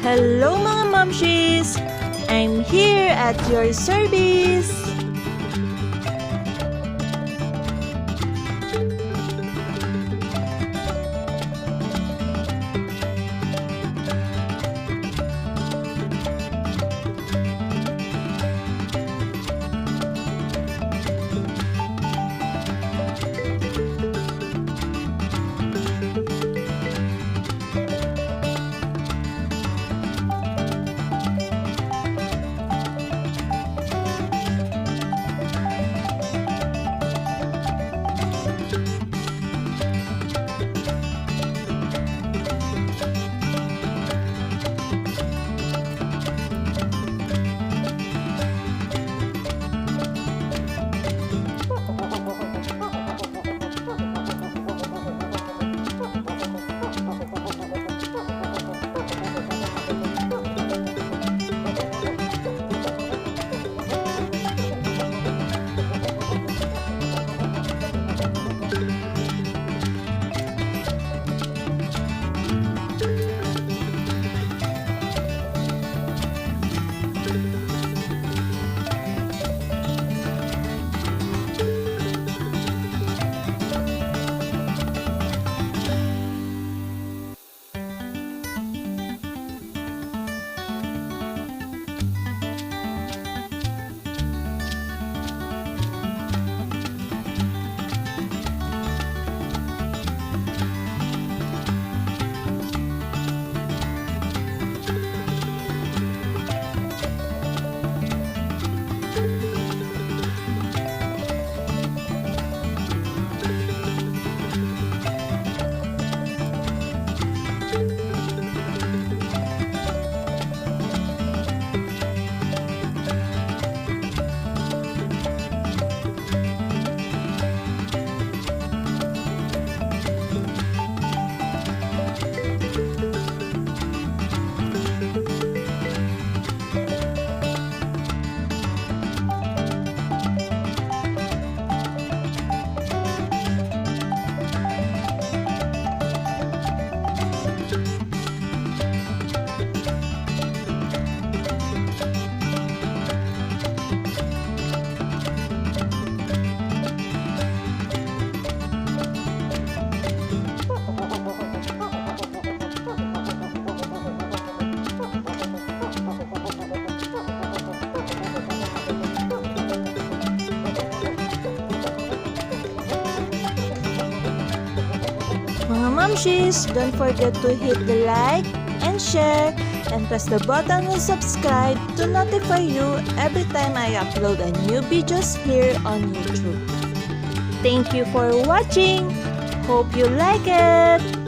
Hello mga mamshis! I'm here at your service! Mga mamshis, don't forget to hit the like and share and press the button and subscribe to notify you every time I upload a new videos here on YouTube. Thank you for watching. Hope you like it.